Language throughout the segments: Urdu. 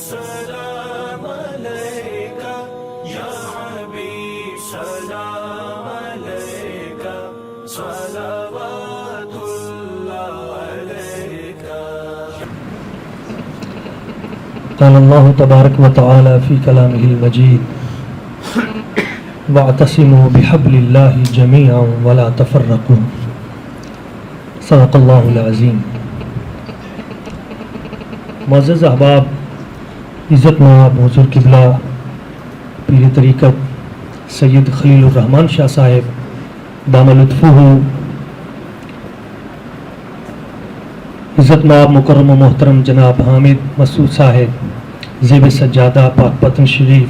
سلام علیکہ یا حبیب سلام علیکہ صلوات اللہ علیکہ. قال اللہ تبارک و تعالی فی کلامہ المجید واعتصموا بحبل اللہ جمیعا ولا تفرقوا. صدق اللہ العظیم. معزز احباب، عزت مآب حضور قبلہ پیر طریقت سید خلیل الرحمن شاہ صاحب دام لطفہ، عزت مآب مکرم و محترم جناب حامد مسعود صاحب زیب سجادہ پاک پتن شریف،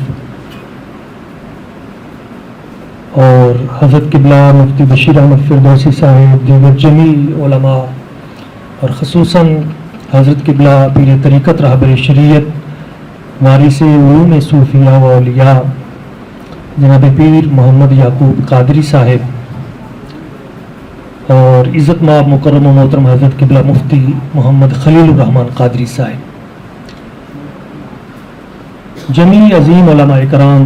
اور حضرت قبلہ مفتی بشیر احمد فردوسی صاحب، دیگر جمیع علماء، اور خصوصاً حضرت قبلہ پیر طریقت رہبر شریعت وارث علوم صوفیہ و اولیاء جناب پیر محمد یعقوب قادری صاحب، اور عزت مآب مکرم و محترم حضرت قبلہ مفتی محمد خلیل الرحمن قادری صاحب، جمیع عظیم علماء کرام،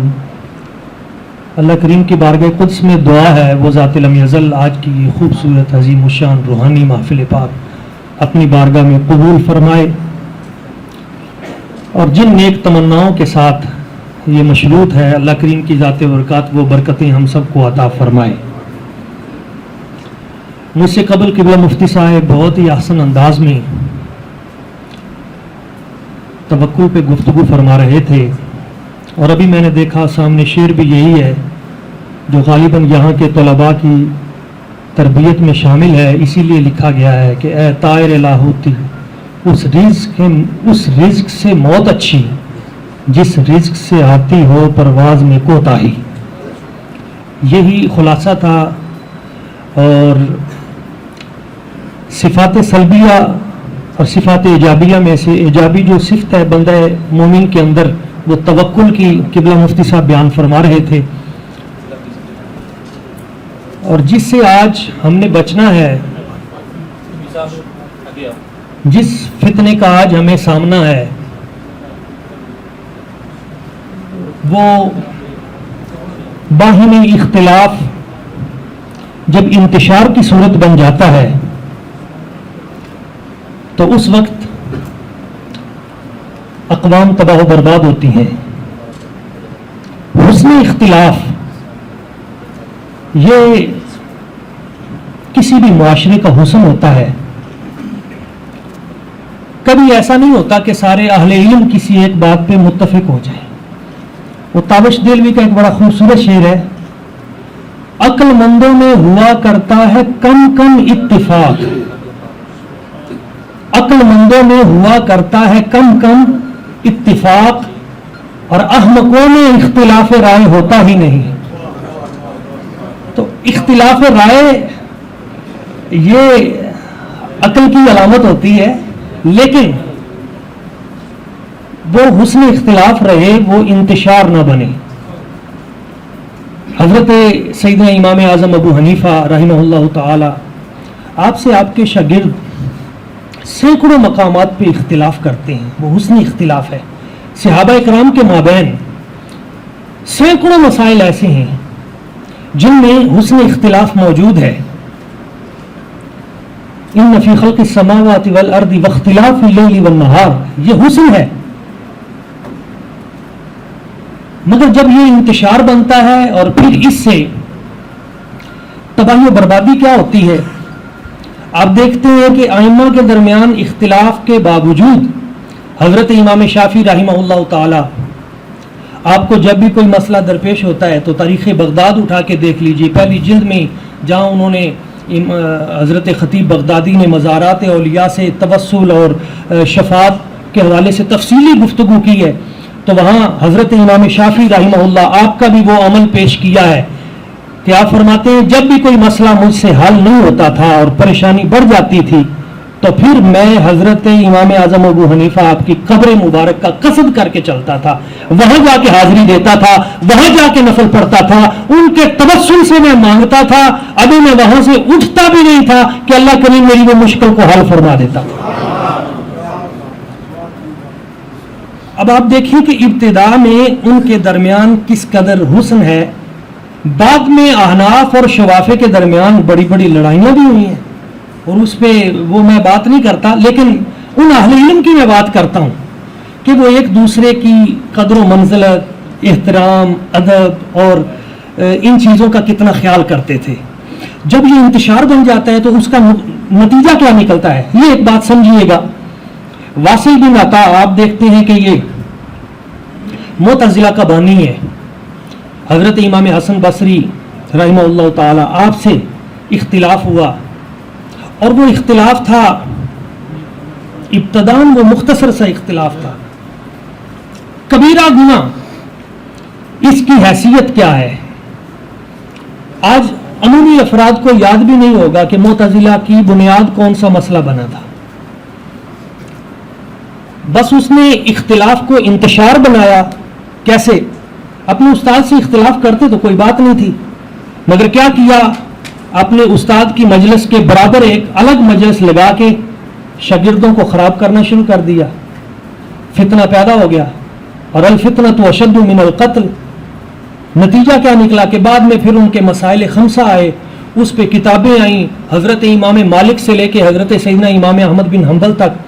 اللہ کریم کی بارگاہ قدس میں دعا ہے وہ ذات لم یزل آج کی یہ خوبصورت عظیم الشان روحانی محفل پاک اپنی بارگاہ میں قبول فرمائے، اور جن نیک تمناؤں کے ساتھ یہ مشروط ہے اللہ کریم کی ذات برکات وہ برکتیں ہم سب کو عطا فرمائے. مجھ سے قبل قبلہ مفتی صاحب بہت ہی احسن انداز میں توکل پہ گفتگو فرما رہے تھے، اور ابھی میں نے دیکھا سامنے شعر بھی یہی ہے جو غالباً یہاں کے طلباء کی تربیت میں شامل ہے. اسی لیے لکھا گیا ہے کہ اے طائر لاہوتی، اس رزق سے موت اچھی جس رزق سے آتی ہو پرواز میں کوتاہی. یہی خلاصہ تھا. اور صفات سلبیہ اور صفات ایجابیہ میں سے ایجابی جو صفت ہے بندہ مومن کے اندر وہ توکل کی قبلہ مفتی صاحب بیان فرما رہے تھے، اور جس سے آج ہم نے بچنا ہے، جس فتنے کا آج ہمیں سامنا ہے وہ باہمی اختلاف جب انتشار کی صورت بن جاتا ہے تو اس وقت اقوام تباہ و برباد ہوتی ہیں. حسن اختلاف یہ کسی بھی معاشرے کا حسن ہوتا ہے. کبھی ایسا نہیں ہوتا کہ سارے اہل علم کسی ایک بات پہ متفق ہو جائیں. وہ تابش دہلوی کا ایک بڑا خوبصورت شعر ہے، عقل مندوں میں ہوا کرتا ہے کم کم اتفاق، عقل مندوں میں ہوا کرتا ہے کم کم اتفاق، اور احمقوں میں اختلاف رائے ہوتا ہی نہیں. تو اختلاف رائے یہ عقل کی علامت ہوتی ہے، لیکن وہ حسن اختلاف رہے، وہ انتشار نہ بنے. حضرت سیدنا امام اعظم ابو حنیفہ رحمہ اللہ تعالی آپ سے آپ کے شاگرد سینکڑوں مقامات پہ اختلاف کرتے ہیں، وہ حسن اختلاف ہے. صحابہ اکرام کے مابین سینکڑوں مسائل ایسے ہیں جن میں حسن اختلاف موجود ہے. ان فی خلق السماوات والارض واختلاف اللیل والنہار، یہ حسن ہے. مگر جب یہ انتشار بنتا ہے اور پھر اس سے تباہی و بربادی کیا ہوتی ہے. آپ دیکھتے ہیں کہ ائمہ کے درمیان اختلاف کے باوجود حضرت امام شافعی رحمہ اللہ تعالی، آپ کو جب بھی کوئی مسئلہ درپیش ہوتا ہے تو تاریخ بغداد اٹھا کے دیکھ لیجیے، پہلی جلد میں جہاں انہوں نے حضرت خطیب بغدادی نے مزارات اولیاء سے توسل اور شفاعت کے حوالے سے تفصیلی گفتگو کی ہے، تو وہاں حضرت امام شافعی رحمہ اللہ آپ کا بھی وہ عمل پیش کیا ہے کہ آپ فرماتے ہیں جب بھی کوئی مسئلہ مجھ سے حل نہیں ہوتا تھا اور پریشانی بڑھ جاتی تھی تو پھر میں حضرت امام اعظم ابو حنیفہ آپ کی قبر مبارک کا قصد کر کے چلتا تھا، وہاں جا کے حاضری دیتا تھا، وہاں جا کے نفل پڑھتا تھا، ان کے توسل سے میں مانگتا تھا. ابھی میں وہاں سے اٹھتا بھی نہیں تھا کہ اللہ کریم میری وہ مشکل کو حل فرما دیتا. اب اب آپ دیکھیں کہ ابتدا میں ان کے درمیان کس قدر حسن ہے، بعد میں احناف اور شوافے کے درمیان بڑی بڑی لڑائیاں بھی ہوئی ہیں، اور اس پہ وہ میں بات نہیں کرتا، لیکن ان اہل علم کی میں بات کرتا ہوں کہ وہ ایک دوسرے کی قدر و منزلت، احترام، ادب اور ان چیزوں کا کتنا خیال کرتے تھے۔ جب یہ انتشار بن جاتا ہے تو اس کا نتیجہ کیا نکلتا ہے، یہ ایک بات سمجھیے گا۔ واصل بن عطا آپ دیکھتے ہیں کہ یہ معتزلہ کا بانی ہے، حضرت امام حسن بصری رحمہ اللہ تعالی آپ سے اختلاف ہوا، اور وہ اختلاف تھا ابتداً وہ مختصر سا اختلاف تھا، کبیرہ گناہ اس کی حیثیت کیا ہے۔ آج عمومی افراد کو یاد بھی نہیں ہوگا کہ معتزلہ کی بنیاد کون سا مسئلہ بنا تھا، بس اس نے اختلاف کو انتشار بنایا۔ کیسے؟ اپنے استاد سے اختلاف کرتے تو کوئی بات نہیں تھی، مگر کیا کیا، اپنے استاد کی مجلس کے برابر ایک الگ مجلس لگا کے شاگردوں کو خراب کرنا شروع کر دیا، فتنہ پیدا ہو گیا، اور الفتنۃ اشد من القتل۔ نتیجہ کیا نکلا کہ بعد میں پھر ان کے مسائل خمسہ آئے، اس پہ کتابیں آئیں، حضرت امام مالک سے لے کے حضرت سیدنا امام احمد بن حنبل تک،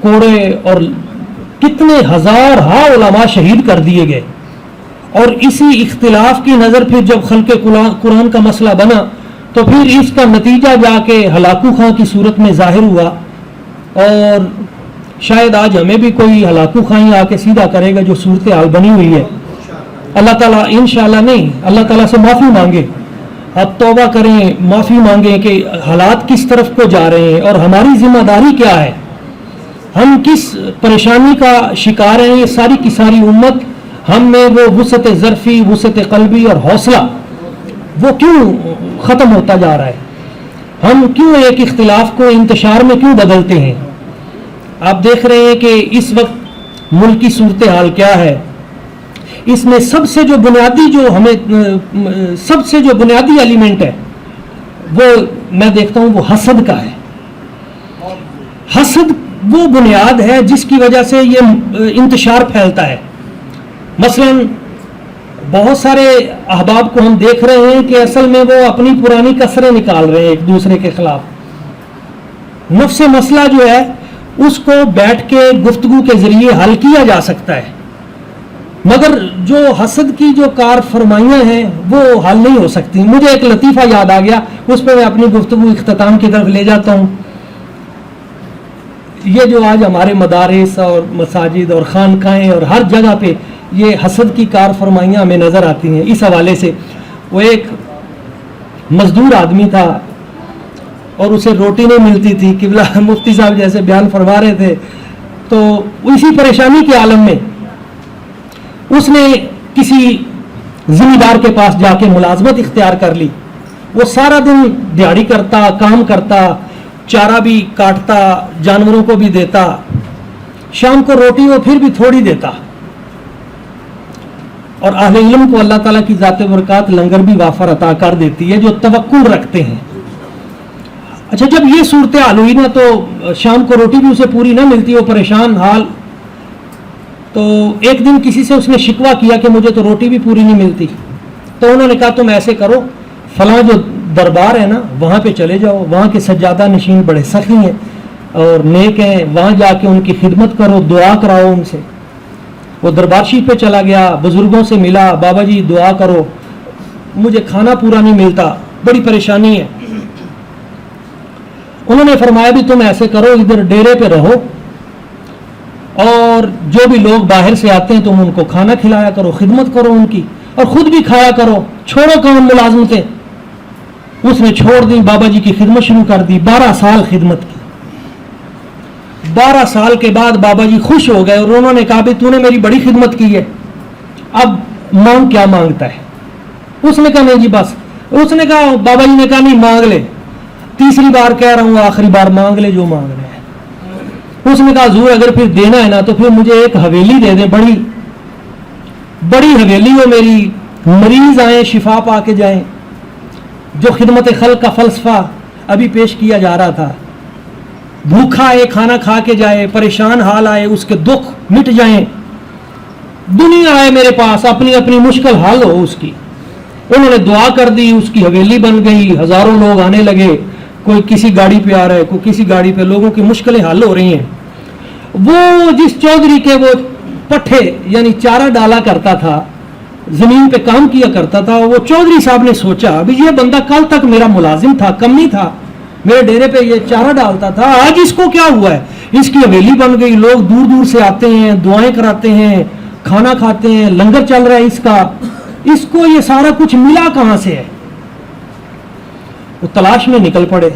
کوڑے اور کتنے ہزار علماء شہید کر دیے گئے۔ اور اسی اختلاف کی نظر پھر جب خلق قرآن کا مسئلہ بنا تو پھر اس کا نتیجہ جا کے ہلاکو خاں کی صورت میں ظاہر ہوا، اور شاید آج ہمیں بھی کوئی ہلاکو خاں ہی آ کے سیدھا کرے گا جو صورتحال بنی ہوئی ہے۔ اللہ تعالیٰ انشاءاللہ نہیں، اللہ تعالیٰ سے معافی مانگے، اب توبہ کریں، معافی مانگیں کہ حالات کس طرف کو جا رہے ہیں اور ہماری ذمہ داری کیا ہے، ہم کس پریشانی کا شکار ہیں۔ یہ ساری کی ساری امت، ہم میں وہ وسعت ظرفی، وسعت قلبی اور حوصلہ وہ کیوں ختم ہوتا جا رہا ہے؟ ہم کیوں ایک اختلاف کو انتشار میں کیوں بدلتے ہیں؟ آپ دیکھ رہے ہیں کہ اس وقت ملک کی صورتحال کیا ہے۔ اس میں سب سے جو بنیادی ایلیمنٹ ہے وہ میں دیکھتا ہوں وہ حسد کا ہے۔ حسد وہ بنیاد ہے جس کی وجہ سے یہ انتشار پھیلتا ہے۔ مثلا بہت سارے احباب کو ہم دیکھ رہے ہیں کہ اصل میں وہ اپنی پرانی کسریں نکال رہے ہیں ایک دوسرے کے خلاف۔ نفس مسئلہ جو ہے اس کو بیٹھ کے گفتگو کے ذریعے حل کیا جا سکتا ہے، مگر جو حسد کی جو کار فرمائیاں ہیں وہ حل نہیں ہو سکتی۔ مجھے ایک لطیفہ یاد آ گیا، اس پہ میں اپنی گفتگو اختتام کی طرف لے جاتا ہوں۔ یہ جو آج ہمارے مدارس اور مساجد اور خانقاہیں اور ہر جگہ پہ یہ حسد کی کار فرمائیاں ہمیں نظر آتی ہیں، اس حوالے سے وہ ایک مزدور آدمی تھا اور اسے روٹی نہیں ملتی تھی، قبلہ مفتی صاحب جیسے بیان فرما رہے تھے، تو اسی پریشانی کے عالم میں اس نے کسی ذمہ دار کے پاس جا کے ملازمت اختیار کر لی۔ وہ سارا دن دیہڑی کرتا، کام کرتا، چارہ بھی کاٹتا، جانوروں کو بھی دیتا، شام کو روٹی وہ پھر بھی تھوڑی دیتا، اور اہل علم کو اللہ تعالیٰ کی ذات برکات لنگر بھی وافر عطا کر دیتی ہے جو توکل رکھتے ہیں۔ اچھا، جب یہ صورتحال ہوئی نا تو شام کو روٹی بھی اسے پوری نہ ملتی، وہ پریشان حال، تو ایک دن کسی سے اس نے شکوہ کیا کہ مجھے تو روٹی بھی پوری نہیں ملتی، تو انہوں نے کہا تم ایسے کرو، فلاں جو دربار ہے نا وہاں پہ چلے جاؤ، وہاں کے سجادہ نشین بڑے سخی ہیں اور نیک ہیں، وہاں جا کے ان کی خدمت کرو، دعا کراؤ ان سے۔ وہ دربار شریف پہ چلا گیا، بزرگوں سے ملا، بابا جی دعا کرو، مجھے کھانا پورا نہیں ملتا، بڑی پریشانی ہے۔ انہوں نے فرمایا بھی تم ایسے کرو، ادھر ڈیرے پہ رہو اور جو بھی لوگ باہر سے آتے ہیں تم ان کو کھانا کھلایا کرو، خدمت کرو ان کی، اور خود بھی کھایا کرو، چھوڑو کام ملازمتیں۔ اس نے چھوڑ دی، بابا جی کی خدمت شروع کر دی، 12 سال خدمت کی۔ 12 سال کے بعد بابا جی خوش ہو گئے اور انہوں نے کہا بھی تو نے میری بڑی خدمت کی ہے، اب مانگ کیا مانگتا ہے؟ اس نے کہا نہیں جی بس۔ اس نے کہا، بابا جی نے کہا نہیں مانگ لے، تیسری بار کہہ رہا ہوں، آخری بار مانگ لے جو مانگ رہے ہیں۔ اس نے کہا حضور اگر پھر دینا ہے نا تو پھر مجھے ایک حویلی دے دیں، بڑی بڑی حویلی ہو میری، مریض آئیں شفا پا کے جائیں، جو خدمت خلق کا فلسفہ ابھی پیش کیا جا رہا تھا۔ بھوکا آئے کھانا کھا کے جائے, پریشان حال آئے اس کے دکھ مٹ جائیں, دنیا آئے میرے پاس اپنی اپنی مشکل حل ہو اس کی. انہوں نے دعا کر دی, اس کی حویلی بن گئی, ہزاروں لوگ آنے لگے, کوئی کسی گاڑی پہ آ رہا ہے, کوئی کسی گاڑی پہ, لوگوں کی مشکلیں حل ہو رہی ہیں. وہ جس چودھری کے وہ پٹھے یعنی چارہ ڈالا کرتا تھا, زمین پہ کام کیا کرتا تھا, وہ چودھری صاحب نے سوچا ابھی یہ بندہ کل تک میرا ملازم تھا, کمی تھا, میرے ڈیرے پہ یہ چارہ ڈالتا تھا, آج اس کو کیا ہوا ہے, اس کی حویلی بن گئی, لوگ دور دور سے آتے ہیں, دعائیں کراتے ہیں, کھانا کھاتے ہیں, لنگر چل رہا ہے اس کا, اس کو یہ سارا کچھ ملا کہاں سے ہے. وہ تلاش میں نکل پڑے.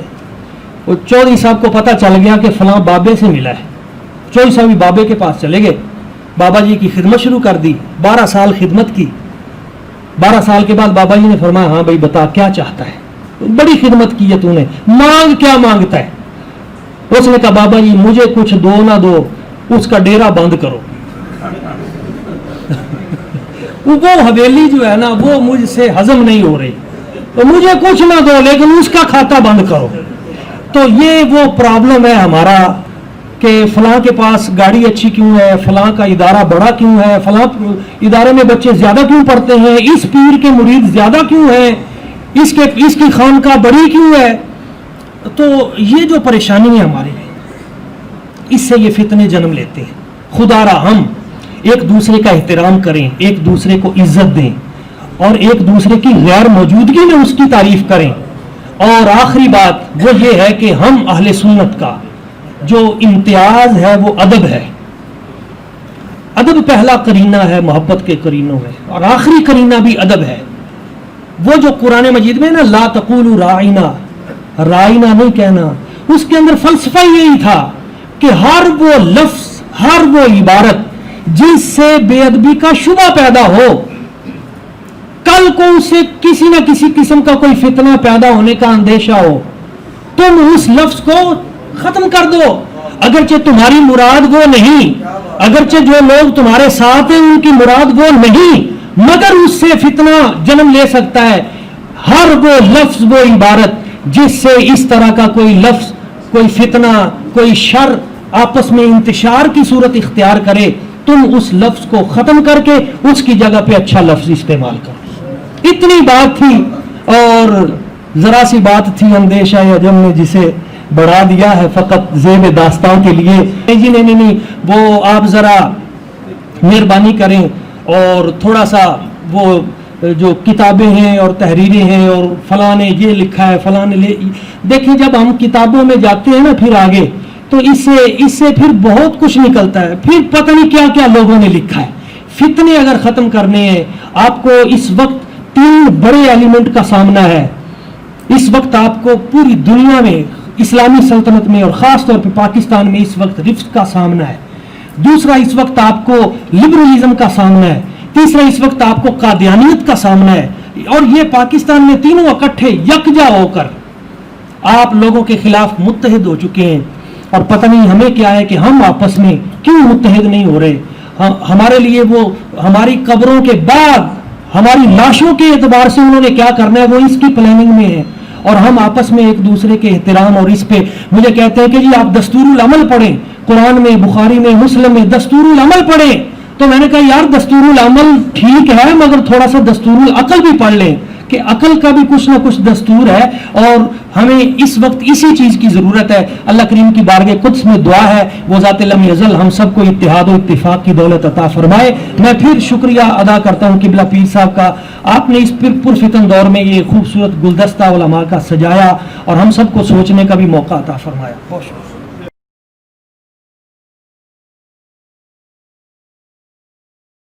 وہ چودھری صاحب کو پتہ چل گیا کہ فلاں بابے سے ملا ہے. چودھری صاحب بابے کے پاس چلے گئے, بابا جی کی خدمت شروع کر دی, 12 سال خدمت کی. 12 سال کے بعد بابا جی نے فرمایا ہاں بھائی بتا کیا چاہتا ہے, بڑی خدمت کی ہے تو نے, مانگ کیا مانگتا ہے. اس نے کہا بابا جی مجھے کچھ دو نہ دو, اس کا ڈیرا بند کرو. وہ حویلی جو ہے نا وہ مجھ سے ہضم نہیں ہو رہی, تو مجھے کچھ نہ دو لیکن اس کا کھاتا بند کرو. تو یہ وہ پرابلم ہے ہمارا کہ فلاں کے پاس گاڑی اچھی کیوں ہے, فلاں کا ادارہ بڑا کیوں ہے, فلاں ادارے میں بچے زیادہ کیوں پڑھتے ہیں, اس پیر کے مرید زیادہ کیوں ہیں, اس کی خانقاہ بڑی کیوں ہے. تو یہ جو پریشانی ہے ہمارے لیے, اس سے یہ فتنے جنم لیتے ہیں. خدا را ہم ایک دوسرے کا احترام کریں, ایک دوسرے کو عزت دیں, اور ایک دوسرے کی غیر موجودگی میں اس کی تعریف کریں. اور آخری بات وہ یہ ہے کہ ہم اہل سنت کا جو امتیاز ہے وہ ادب ہے. ادب پہلا کرینہ ہے محبت کے کرینوں میں, اور آخری کرینہ بھی ادب ہے. وہ جو قرآن مجید میں نا لا تقولوا راعینا, رائنا نہیں کہنا, اس کے اندر فلسفہ یہی تھا کہ ہر وہ لفظ, ہر وہ عبارت جس سے بے ادبی کا شبہ پیدا ہو, کل کو اسے کسی نہ کسی قسم کا کوئی فتنہ پیدا ہونے کا اندیشہ ہو, تم اس لفظ کو ختم کر دو. اگرچہ تمہاری مراد وہ نہیں, اگرچہ جو لوگ تمہارے ساتھ ہیں ان کی مراد وہ نہیں, مگر اس سے فتنہ جنم لے سکتا ہے. ہر وہ لفظ, وہ عبارت جس سے اس طرح کا کوئی لفظ, کوئی فتنہ, کوئی شر آپس میں انتشار کی صورت اختیار کرے, تم اس لفظ کو ختم کر کے اس کی جگہ پہ اچھا لفظ استعمال کرو. اتنی بات تھی, اور ذرا سی بات تھی اندیشہ عجم نے جسے بڑھا دیا ہے فقط زیب داستان کے لیے. جی نہیں, وہ آپ ذرا مہربانی کریں اور تھوڑا سا وہ جو کتابیں ہیں اور تحریریں ہیں اور فلاں نے یہ لکھا ہے, فلاں نے دیکھیں جب ہم کتابوں میں جاتے ہیں نا پھر آگے, تو اس سے پھر بہت کچھ نکلتا ہے, پھر پتہ نہیں کیا کیا لوگوں نے لکھا ہے. فتنے اگر ختم کرنے ہیں آپ کو, اس وقت 3 بڑے ایلیمنٹ کا سامنا ہے. اس وقت آپ کو پوری دنیا میں, اسلامی سلطنت میں اور خاص طور پہ پاکستان میں اس وقت رفت کا سامنا ہے. دوسرا اس وقت آپ کو لبرلزم کا سامنا ہے. تیسرا اس وقت آپ کو قادیانیت کا سامنا ہے. اور یہ پاکستان میں تینوں اکٹھے یکجا ہو کر آپ لوگوں کے خلاف متحد ہو چکے ہیں, اور پتہ نہیں ہمیں کیا ہے کہ ہم آپس میں کیوں متحد نہیں ہو رہے. ہمارے لیے وہ ہماری قبروں کے بعد ہماری لاشوں کے اعتبار سے انہوں نے کیا کرنا ہے وہ اس کی پلاننگ میں ہے, اور ہم آپس میں ایک دوسرے کے احترام. اور اس پہ مجھے کہتے ہیں کہ جی آپ دستور العمل پڑھیں, قرآن میں, بخاری میں, مسلم میں دستور العمل پڑھیں. تو میں نے کہا یار دستور العمل ٹھیک ہے مگر تھوڑا سا دستور العقل بھی پڑھ لیں کہ عقل کا بھی کچھ نہ کچھ دستور ہے, اور ہمیں اس وقت اسی چیز کی ضرورت ہے. اللہ کریم کی بارگاہ قدس میں دعا ہے وہ ذات لم یزل ہم سب کو اتحاد و اتفاق کی دولت عطا فرمائے. میں پھر شکریہ ادا کرتا ہوں قبلہ پیر صاحب کا, آپ نے اس پرفتن دور میں یہ خوبصورت گلدستہ علماء کا سجایا اور ہم سب کو سوچنے کا بھی موقع عطا فرمایا. بہت شکریہ.